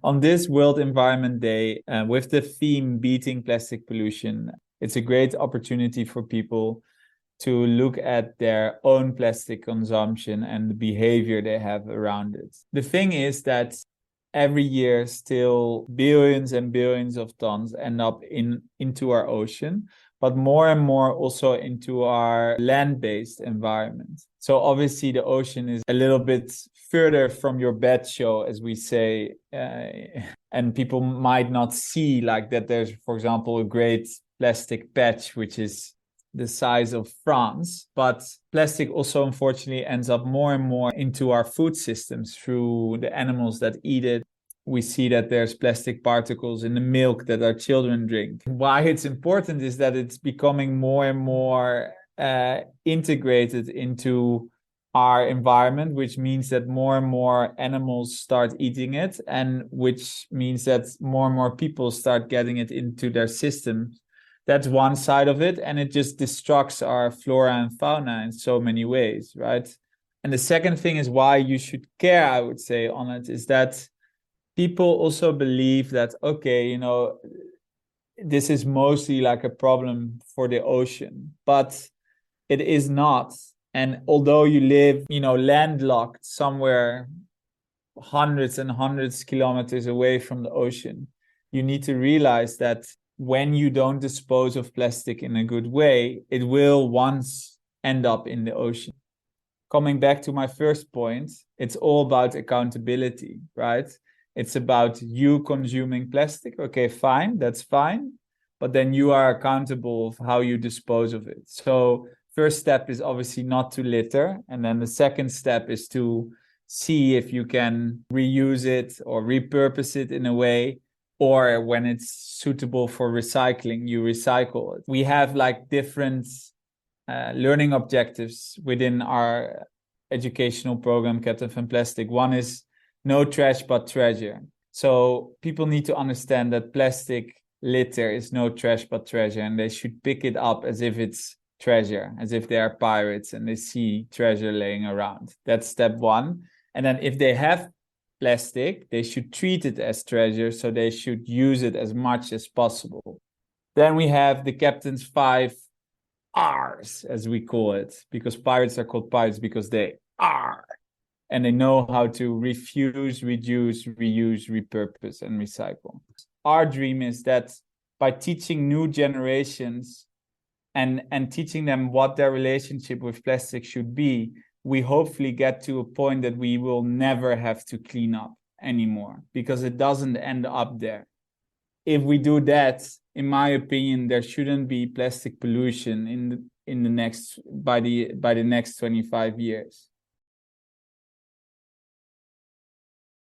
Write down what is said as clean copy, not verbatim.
On this World Environment Day, with the theme Beating Plastic Pollution, it's a great opportunity for people to look at their own plastic consumption and the behavior they have around it. The thing is that every year still billions and billions of tons end up into our ocean, but more and more also into our land-based environment. So obviously the ocean is a little bit further from your bed show, as we say, and people might not see like that there's, for example, a great plastic patch, which is the size of France, but plastic also unfortunately ends up more and more into our food systems through the animals that eat it. We see that there's plastic particles in the milk that our children drink. Why it's important is that it's becoming more and more integrated into our environment, which means that more and more animals start eating it, and which means that more and more people start getting it into their system. That's one side of it, and it just destructs our flora and fauna in so many ways, right? And the second thing is why you should care, I would say, on it, is that people also believe that, okay, you know, this is mostly like a problem for the ocean, but it is not. And although you live, you know, landlocked somewhere hundreds and hundreds of kilometers away from the ocean, you need to realize that when you don't dispose of plastic in a good way, it will once end up in the ocean. Coming back to my first point, it's all about accountability, right? It's about you consuming plastic. Okay, fine, that's fine. But then you are accountable of how you dispose of it. So first step is obviously not to litter. And then the second step is to see if you can reuse it or repurpose it in a way, or when it's suitable for recycling, you recycle it. We have like different learning objectives within our educational program, Captain Fanplastic. One is no trash but treasure. So people need to understand that plastic litter is no trash but treasure, and they should pick it up as if it's treasure, as if they are pirates and they see treasure laying around. That's step one. And then if they have plastic, they should treat it as treasure, so they should use it as much as possible. Then we have the captain's 5 R's, as we call it, because pirates are called pirates because they are, and they know how to refuse, reduce, reuse, repurpose, and recycle. Our dream is that by teaching new generations and teaching them what their relationship with plastic should be, we hopefully get to a point that we will never have to clean up anymore, because it doesn't end up there. If we do that, in my opinion, there shouldn't be plastic pollution in the next by the next 25 years.